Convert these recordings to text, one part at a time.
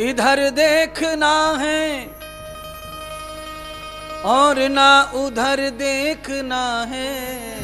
इधर देखना है और ना उधर देखना है,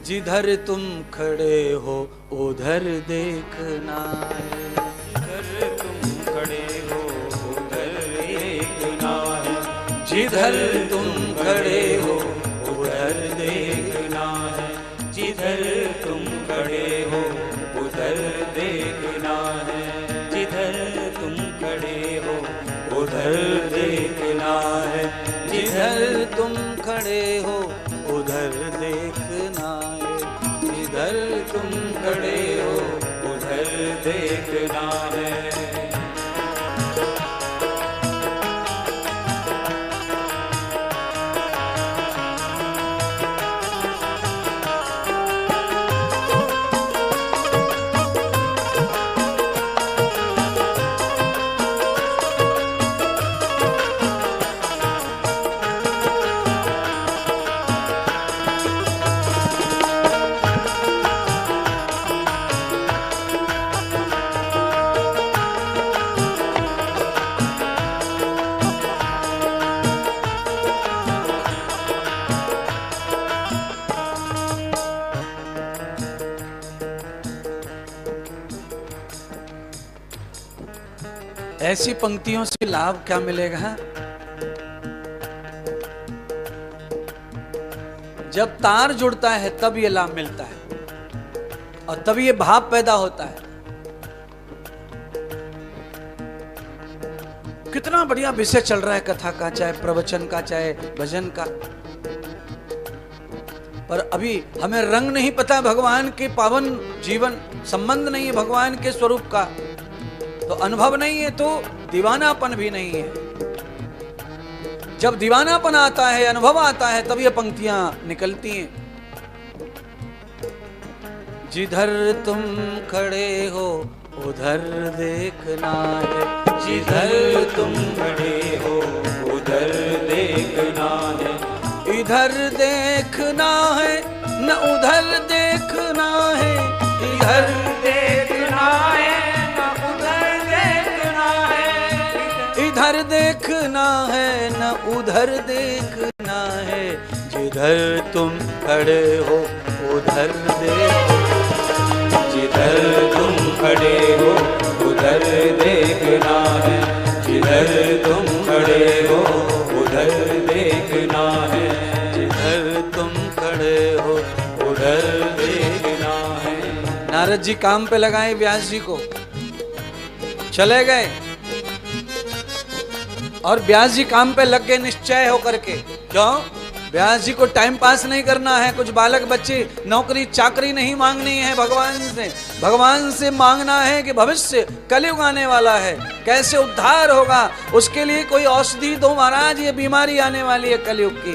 जिधर तुम खड़े हो उधर देखना है। जिधर तुम खड़े हो उधर देखना है, जिधर तुम खड़े हो उधर देखना है, जिधर तुम खड़े हो उधर देखना है, जिधर तुम खड़े हो उधर देखना है, जिधर तुम खड़े हो उधर देखना है, जिधर तुम खड़े हो उधर देखना है। ऐसी पंक्तियों से लाभ क्या मिलेगा? जब तार जुड़ता है तब ये लाभ मिलता है और तब ये भाव पैदा होता है। कितना बढ़िया विषय चल रहा है कथा का, चाहे प्रवचन का, चाहे भजन का, पर अभी हमें रंग नहीं पता भगवान के पावन जीवन, संबंध नहीं है भगवान के स्वरूप का, तो अनुभव नहीं है तो दीवानापन भी नहीं है। जब दीवानापन आता है, अनुभव आता है, तब ये पंक्तियां निकलती हैं। जिधर तुम खड़े हो उधर देखना है, जिधर तुम खड़े हो उधर देखना है, इधर देखना है न उधर देखना है, इधर देखना है न उधर देखना है, इधर देखना है न उधर देखना है, जिधर तुम खड़े हो उधर देखना, जिधर तुम खड़े हो उधर देखना है, जिधर तुम खड़े हो उधर देखना है, जिधर तुम खड़े हो उधर देखना है। नारद जी काम पे लगाए व्यास जी को, चले गए और व्यास जी काम पे लग गए निश्चय होकर के। क्यों? व्यास जी को टाइम पास नहीं करना है, कुछ बालक बच्चे नौकरी चाकरी नहीं मांगनी है भगवान से मांगना है कि भविष्य कलयुग आने वाला है, कैसे उद्धार होगा, उसके लिए कोई औषधि दो महाराज, ये बीमारी आने वाली है कलयुग की।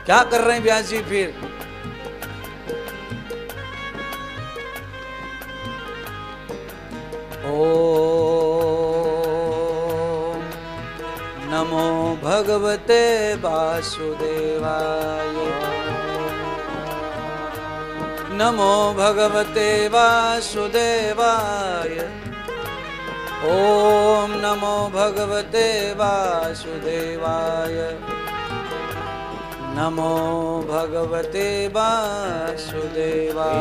क्या कर रहे हैं व्यास जी फिर? नमो भगवते वासुदेवाय, नमो भगवते वासुदेवाय, ओम नमो भगवते वासुदेवाय, नमो भगवते वासुदेवाय,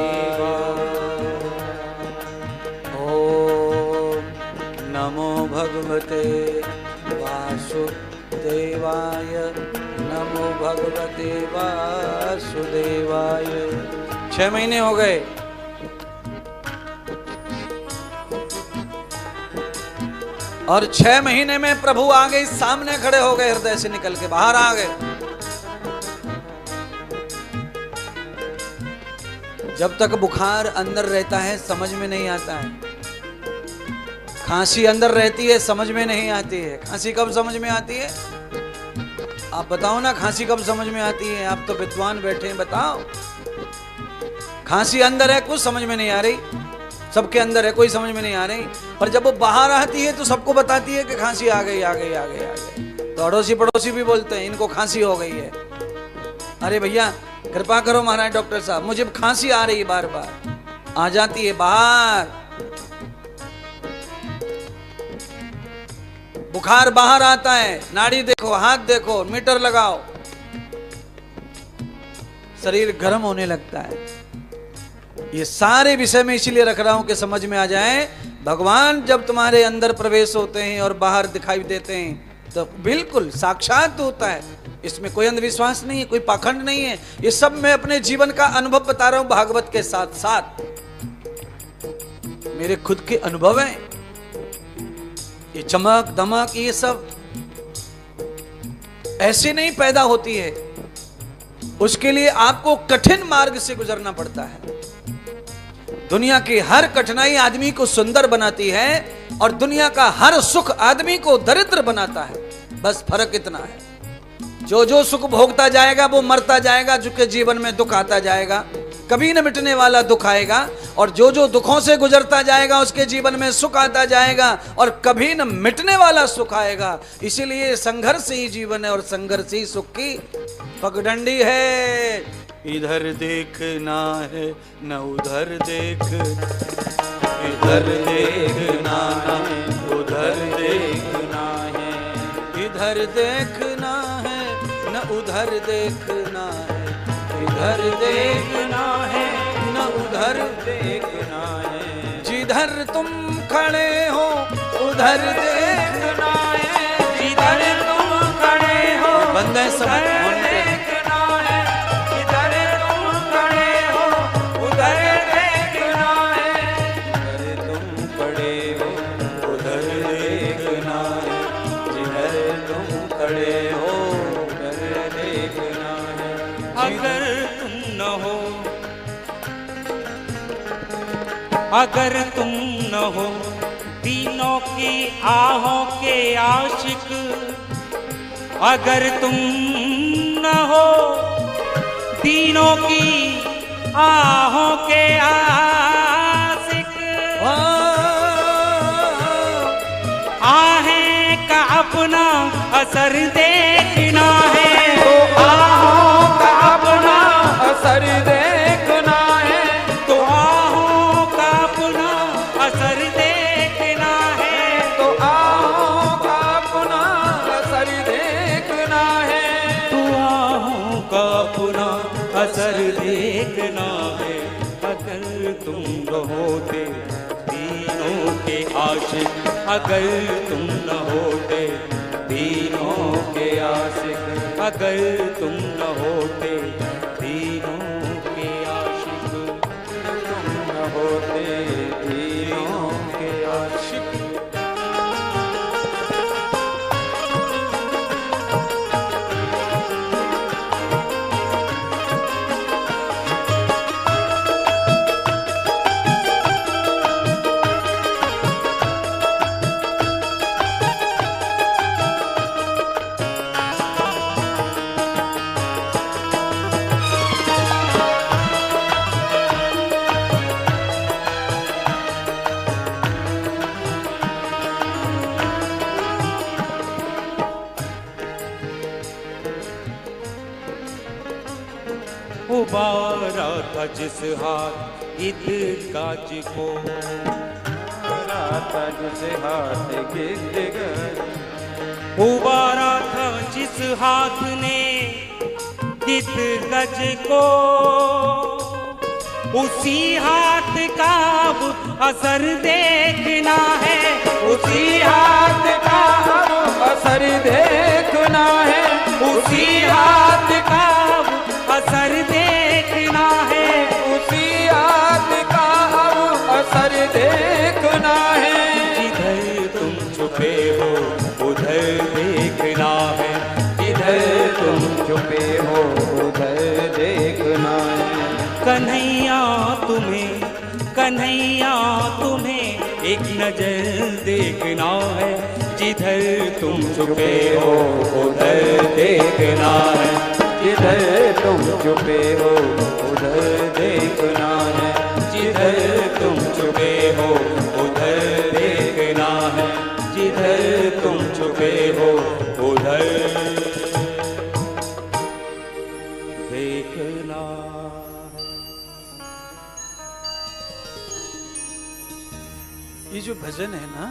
ओम नमो भगवते वासुदेवाय, नमो भगवते वासुदेवाय। 6 महीने हो गए और 6 महीने में प्रभु आ गए, सामने खड़े हो गए, हृदय से निकल के बाहर आ गए। जब तक बुखार अंदर रहता है समझ में नहीं आता है, खांसी अंदर रहती है समझ में नहीं आती है। खांसी कब समझ में आती है? आप बताओ ना, खांसी कब समझ में आती है? आप तो विद्वान बैठे हैं, बताओ। खांसी अंदर है, कुछ समझ में नहीं आ रही, सबके अंदर है, कोई समझ में नहीं आ रही, पर जब वो बाहर आती है तो सबको बताती है कि खांसी आ गई आ गई आ गई आ गई। तो अड़ोसी पड़ोसी भी बोलते हैं इनको खांसी हो गई है। अरे भैया कृपा करो महाराज डॉक्टर साहब, मुझे खांसी आ रही है बार बार। आ जाती है बाहर। बुखार बाहर आता है, नाड़ी देखो, हाथ देखो, मीटर लगाओ, शरीर गर्म होने लगता है। ये सारे विषय में इसीलिए रख रहा हूं कि समझ में आ जाए। भगवान जब तुम्हारे अंदर प्रवेश होते हैं और बाहर दिखाई देते हैं तो बिल्कुल साक्षात होता है। इसमें कोई अंधविश्वास नहीं है, कोई पाखंड नहीं है। ये सब मैं अपने जीवन का अनुभव बता रहा हूं भागवत के साथ साथ, मेरे खुद के अनुभव हैं। ये चमक दमक ये सब ऐसे नहीं पैदा होती है, उसके लिए आपको कठिन मार्ग से गुजरना पड़ता है। दुनिया की हर कठिनाई आदमी को सुंदर बनाती है और दुनिया का हर सुख आदमी को दरिद्र बनाता है। बस फर्क इतना है, जो जो सुख भोगता जाएगा वो मरता जाएगा, जो के जीवन में दुख आता जाएगा, कभी न मिटने वाला दुख आएगा। और जो जो दुखों से गुजरता जाएगा उसके जीवन में सुख आता जाएगा और कभी न मिटने वाला सुख आएगा। इसीलिए संघर्ष ही जीवन है और संघर्ष ही सुख की पगडंडी है। इधर देखना है न उधर देख, इधर देखना है उधर देखना है, इधर देखना है न उधर देखना है, इधर देखना है न उधर देखना है। जिधर तुम खड़े हो उधर देखना है, जिधर तुम खड़े हो बंदे सब अगर तुम न हो दीनों की आहों के आशिक, अगर तुम न हो दीनों की आहों के आशिक, आहें का अपना असर देखना है, तो आहों का अपना असर देखना है, तो आहों का अपना असर देखना है, तो आहों का अपना असर देखना है, तो आहों का अपना असर देखना है। अगर तुम होते दीनों के आशिक, अगर तुम न होते दीनों के आशिक, अगर तुम न होते दीनों के आशिक, तुम न होते दीनों के आशिक। उबारा था जिस हाथ गिद्ध गाज को, उबारा था जिस हाथ गिद्ध गाज, उबारा था जिस हाथ ने गिद्ध गज को, उसी हाथ का अब असर देखना है, उसी हाथ का अब असर देखना है, उसी हाथ का असर देखना है, उसी हाथ का अब असर देखना है। जिधर तुम छुपे हो उधर देखना है, जिधर तुम छुपे हो उधर देखना है। कन्हैया तुम्हें एक नजर देखना है, जिधर तुम छुपे हो उधर देखना है, जिधर तुम छुपे हो उधर देखना है, जिधर तुम छुपे हो उधर देखना है, जिधर तुम छुपे हो उधर देखना है। ये जो भजन है ना,